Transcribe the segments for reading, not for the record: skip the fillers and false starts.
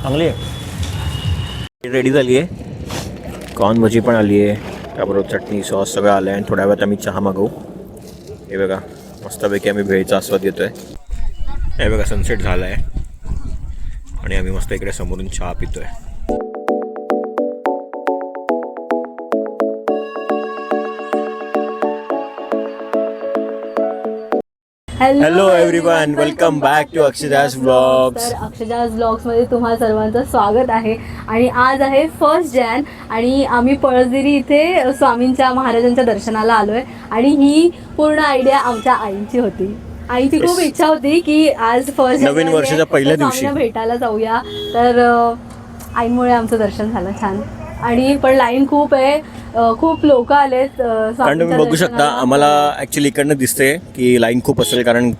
चांगली आहे. रेडी झाली आहे. कॉर्न भजी पण आली आहे, त्याबरोबर चटणी सॉस सगळं आलं आहे. आणि थोड्या वेळात आम्ही चहा मागवू. हे बघा मस्तपैकी आम्ही भेळीचा आस्वाद घेतो आहे. हे बघा सनसेट झाला आहे आणि आम्ही मस्त इकडे समोरून चहा पितो आहे. Hello everyone, welcome back to Akshada's vlogs. तर अक्षदास व्लॉग्समध्ये तुम्हा सर्वांचं स्वागत आहे. आणि आज आहे 1 जानेवारी आणि आम्ही पळसदेरी इथे स्वामींच्या महाराजांच्या दर्शनाला आलो आहे. आणि ही पूर्ण आयडिया आमच्या आईंची होती. आईची खूप इच्छा होती की आज 1 जानेवारी नवीन वर्षाच्या पहिल्या दिवशी भेटायला जाऊया. तर आईंमुळे आमचं दर्शन झालं छान. आणि पण लाईन खूप आहे, खूप लोक आलेत. कारण तुम्ही बघू शकता, आम्हाला ॲक्च्युली इकडनं दिसते की लाईन खूप असेल, कारण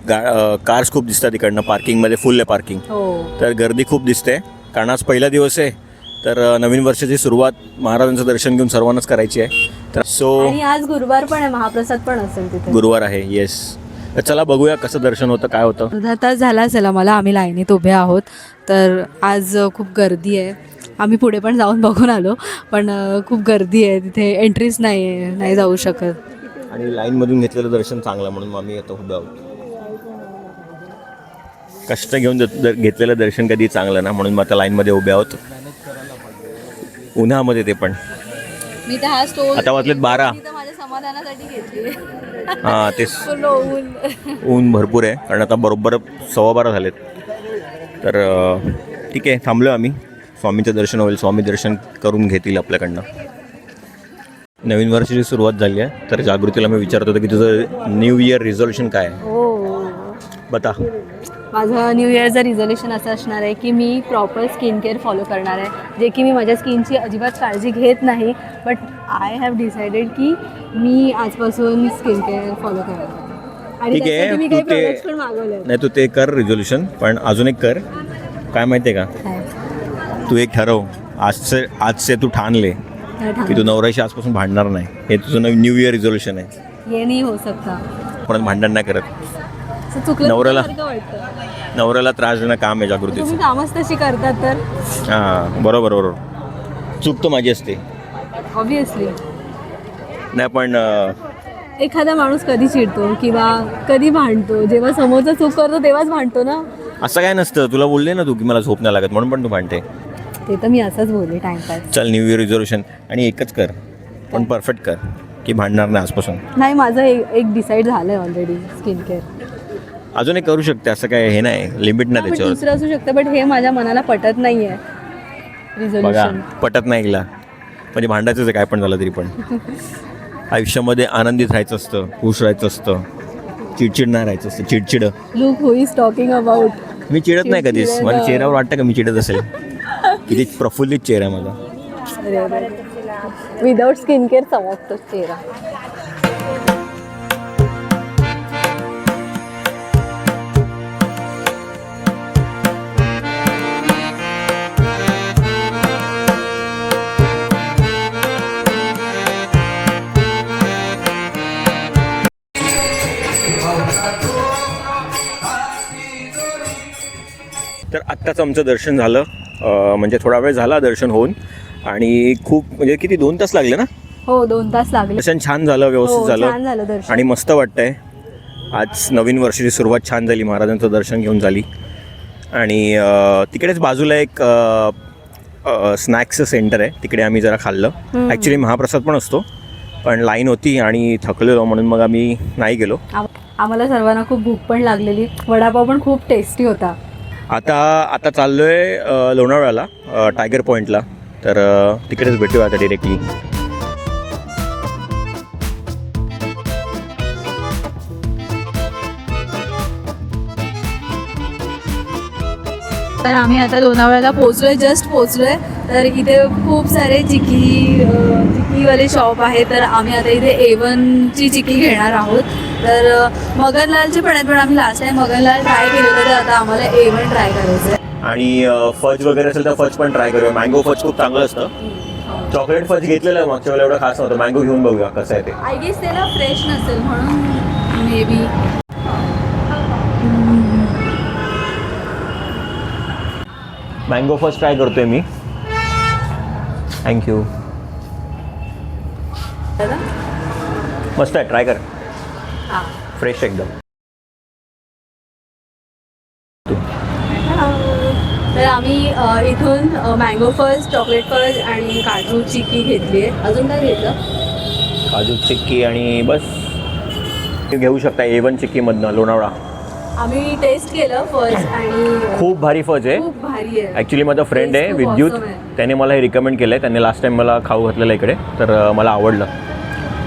कार्स खूप दिसतात इकडनं. पार्किंगमध्ये फुल आहे पार्किंग. तर गर्दी खूप दिसते कारण आज पहिला दिवस आहे. तर नवीन वर्षाची सुरुवात महाराजांचं दर्शन घेऊन सर्वांनाच करायची आहे. तर आणि आज गुरुवार पण आहे, महाप्रसाद पण असेल तिथे. गुरुवार आहे, येस. तर चला बघूया कसं दर्शन होतं, काय होतं. अर्धा तास झाला असेल आम्हाला, आम्ही लाईनीत उभे आहोत. तर आज खूप गर्दी आहे. आम्ही पुढे पण जाऊन बघून आलो, पण खूप गर्दी आहे तिथे, एंट्रीच नाही आहे, नाही जाऊ शकत. आणि लाईनमधून घेतलेलं दर्शन चांगलं म्हणून आम्ही आता उभे आहोत. कष्ट घेऊन घेतलेलं दर्शन कधी चांगलं ना, म्हणून मग आता लाईनमध्ये उभे आहोत. उन्हामध्ये ते पण. मी तर हा स्टोल आता वाजलेत 12. माझ्या समाधानासाठी घेतली. हां तेच, ऊन भरपूर आहे कारण आता बरोबर 12:15 झालेत. तर ठीक आहे, थांबलो आम्ही. स्वामींचं दर्शन होईल, स्वामी दर्शन करून घेतील आपल्याकडनं. नवीन वर्षाची सुरुवात झाली आहे. तर जागृतीला मी विचारत होतो की तुझं न्यू इयर रिझोल्युशन काय आहे. बता. माझं न्यू इयरचं रिझोल्युशन असं असणार आहे की मी प्रॉपर स्किन केअर फॉलो करणार आहे. जे की मी माझ्या स्किनची अजिबात काळजी घेत नाही, बट आय हॅव डिसाइडेड की मी आजपासून स्किन केअर फॉलो करणार. आणि ठीक आहे, मी काही प्रोडक्ट्स पण मागवले. नाही तू ते कर रिझोल्युशन, पण अजून एक कर. काय माहिती आहे का, तू एक ठरव आजचे तू ठाण ले की तू नवऱ्याशी आजपासून भांडणार नाही. हे तुझं न्यू इयर रिझोल्युशन आहे. हे नाही हो सकता. पण भांडण नाही करत. नवऱ्याला त्रास देणं काम आहे जागृतीचं. तुम्ही कामच तशी करतात तर. हां बरोबर बरोबर. चूक तर माझी असते ऑब्विसली. नाही पण एखादा माणूस कधी चिडतो किंवा कधी भांडतो, जेव्हा समोरचा चूक करतो तेव्हाच भांडतो ना. असं काय नसतं. तुला बोलले ना तू की मला झोप नाही लागत म्हणून पण तू भांडते. ते तर मी असंच बोलले, टाइमपास. चल न्यू इयर रिझोल्युशन आणि एकच कर, पण परफेक्ट कर की भांडणार नाही आजपासून. नाही, माझं एक डिसाईड झालंय ऑलरेडी, स्किन केअर. अजून एक करू शकते, असं काय हे नाही, लिमिट नाही त्याच्यावर. दुसरं असू शकतं, बट हे माझ्या मनाला पटत नाहीये बघा. रिझोल्युशन. पटत नाही गेला म्हणजे भांडायचंच आहे काय पण झालं तरी. पण आयुष्यामध्ये आनंदित राहायचं असतं, खुश राहायचं असतं, चिडचिड नाही राहायचं असतं. चिडचिड. Look who is talking about. मी चिडत नाही कधीच. माझ्या चेहऱ्यावर वाटतं का मी चिडत असेल. किती प्रफुल्लित चेहरा आहे माझा. विदाउट स्किन केअर चमकतो चेहरा. तर आत्ताच आमचं दर्शन झालं, म्हणजे थोडा वेळ झाला दर्शन होऊन. आणि खूप म्हणजे किती 2 तास लागले ना. हो 2 तास लागले. दर्शन छान झालं, व्यवस्थित झालं दर्शन. आणि मस्त वाटतंय. आज नवीन वर्षाची सुरुवात छान झाली, महाराजांचं दर्शन घेऊन झाली. आणि तिकडेच बाजूला एक स्नॅक्सचं सेंटर आहे, तिकडे आम्ही जरा खाल्लं. ॲक्च्युली महाप्रसाद पण असतो, पण लाईन होती आणि थकलेलो म्हणून मग आम्ही नाही गेलो. आम्हाला सर्वांना खूप भूक पण लागलेली. वडापाव पण खूप टेस्टी होता. आता चाललो आहे लोणावळ्याला, टायगर पॉईंटला. तर तिकडेच भेटूया आता डिरेक्टली. तर आम्ही आता लोणावळ्याला पोहोचलोय, जस्ट पोहोचलोय. तर इथे खूप सारे चिक्कीवाले शॉप आहे. तर आम्ही आता इथे A1ची चिक्की घेणार आहोत. तर मगनलालचे पण आहेत, पण आम्ही लास्ट टाइम मगनलाल ट्राय केलेलं, तर आता आम्हाला A1 ट्राय करायचं आहे. आणि फज वगैरे असेल तर फज पण ट्राय करूया. मँगो फज खूप चांगलं असतं. चॉकलेट फज घेतलेलं मागच्या वेळेला एवढं खास नव्हतं. मँगो घेऊन बघूया कसं आहे ते. आय गेस त्याला फ्रेश नसेल म्हणून may be. Mango first try करतोय मी. थँक्यू. मस्त आहे, ट्राय कर. हां. फ्रेश एकदम. तर आम्ही इथून मँगो फज, चॉकलेट फज आणि काजू चिक्की घेतली आहे. अजून काय घेतलं? काजू चिक्की आणि बस. घेऊ शकता A1 चिक्कीमधनं लोणावळा. आम्ही टेस्ट केलं फज आणि खूप भारी फज आहे. खूप भारी आहे. ॲक्च्युली माझा फ्रेंड आहे खूप विद्युत, awesome आहे. त्याने मला हे रिकमेंड केलं आहे. त्याने लास्ट टाईम मला खाऊ घातलेलं इकडे, तर मला आवडलं.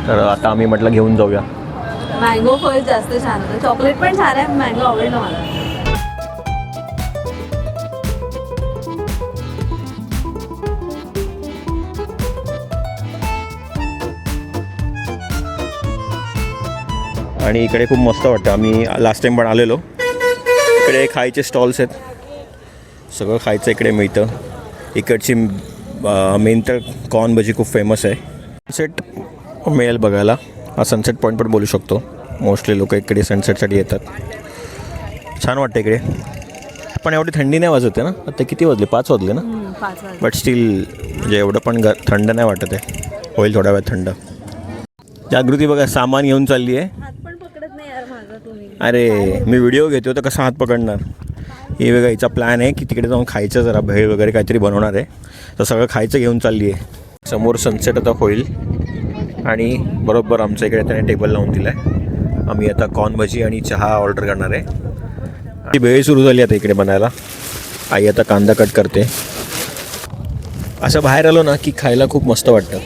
तर आता आम्ही म्हटलं घेऊन जाऊया. मँगो फज जास्त छान होतं. चॉकलेट पण छान आहे, मँगो आवडलं मला. आणि इकडे खूप मस्त वाटतं. आम्ही लास्ट टाईम पण आलेलो. इकडे खायचे स्टॉल्स आहेत, सगळं खायचं इकडे मिळतं. इकडची मेन तर कॉर्न भजी खूप फेमस आहे. सनसेट मिळेल बघायला. हा सनसेट पॉईंट पण बोलू शकतो. मोस्टली लोक इकडे सनसेटसाठी येतात. छान वाटतं इकडे. पण एवढी थंडी नाही वाजते ना. आता किती वाजले? 5 वाजले ना. 5 वाजता. बट स्टील म्हणजे एवढं पण थंड नाही वाटत आहे. होईल थोड्या वेळात थंड. जागृती बघा सामान घेऊन चालली आहे. हात पण पकडत नाही यार माझा तुम्ही. अरे मी व्हिडिओ घेतो तर कसा हात पकडणार. हे बघा हिचा प्लॅन आहे की तिकडे जाऊन खायचं, जरा भेळ वगैरे काहीतरी बनवणार आहे. तर सगळं खायचं घेऊन चालली आहे. समोर सनसेट आता होईल आणि बरोबर आमच्या इकडे त्याने टेबल लावून दिला आहे. आम्ही आता कॉर्न भजी आणि चहा ऑर्डर करणार आहे. ती भेळ सुरू झाली आता इकडे बनायला. आई आता कांदा कट करते. असं बाहेर आलो ना की खायला खूप मस्त वाटतं.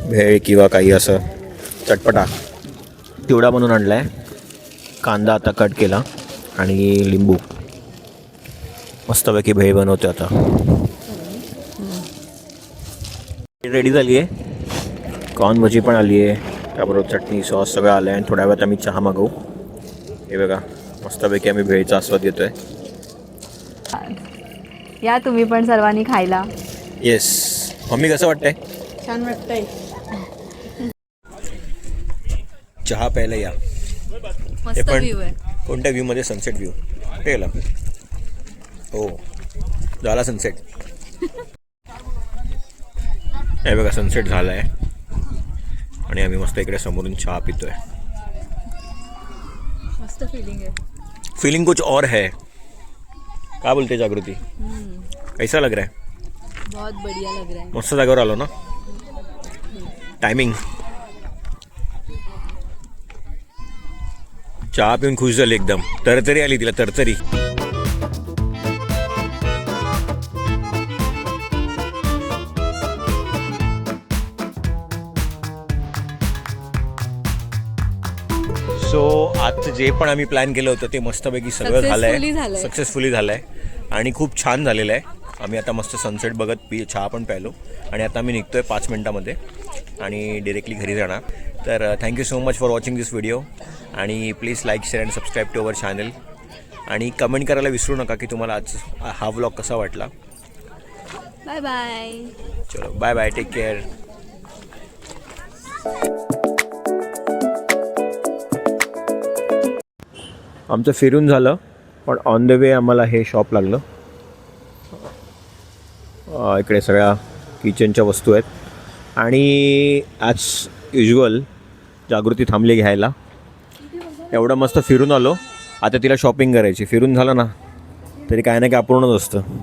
भेळ किंवा काही असं चटपटा. चिवडा बनवून आणला आहे. कांदा आता कट केला आणि लिंबू. मस्तपैकी भेळ बनवते आता. रेडी झाली आहे. कॉर्न भजी पण आली आहे, त्याबरोबर चटणी सॉस सगळं आलं आहे. आणि थोड्या वेळात आम्ही चहा मागवू. हे बघा मस्तपैकी आम्ही भेळीचा आस्वाद घेतो आहे. या तुम्ही पण सर्वांनी खायला. येस. मम्मी कसं वाटतंय? छान वाटतंय. चहा प्यायला या. मस्त पण व्ह्यू आहे. कोणत्या व्ह्यूमध्ये? Sunset view. गेला हो, झाला सनसेट. हे बघा सनसेट झाला आहे आणि आम्ही मस्त इकडे समोरून चहा पितोय. मस्त फीलिंग आहे. फीलिंग कुछ और है. क्या बोलते जागृती? कैसा लग रहा है? बहुत बढ़िया लग रहा है. मस्त जागेवर आलो ना. टायमिंग. चहा पिऊन खुश झाली एकदम. तरतरी आली तिला, तरतरी. सो आजचं जे पण आम्ही प्लॅन केलं होतं ते मस्तपैकी सगळं झालंय. सक्सेसफुली झालंय आणि खूप छान झालेलं आहे. आम्ही आता मस्त सनसेट बघत चहा पण प्यायलो आणि आता आम्ही निघतोय 5 मिनिटामध्ये आणि डिरेक्टली घरी जाणार. तर thank you so much for watching this video आणि please like share and subscribe to our channel आणि कमेंट करायला विसरू नका की तुम्हाला आज हा व्लॉग कसा वाटला. Bye bye. चलो बाय बाय, टेक केअर. आमचं फिरून झालं पण ऑन द वे आम्हाला हे शॉप लागलं. इकडे सगळ्या किचनच्या वस्तू आहेत आणि ॲज युजल जागृती थांबली घ्यायला. एवढं मस्त फिरून आलो. आता तिला शॉपिंग करायची. फिरून झालं ना तरी काय ना काय अपूर्णच असतं.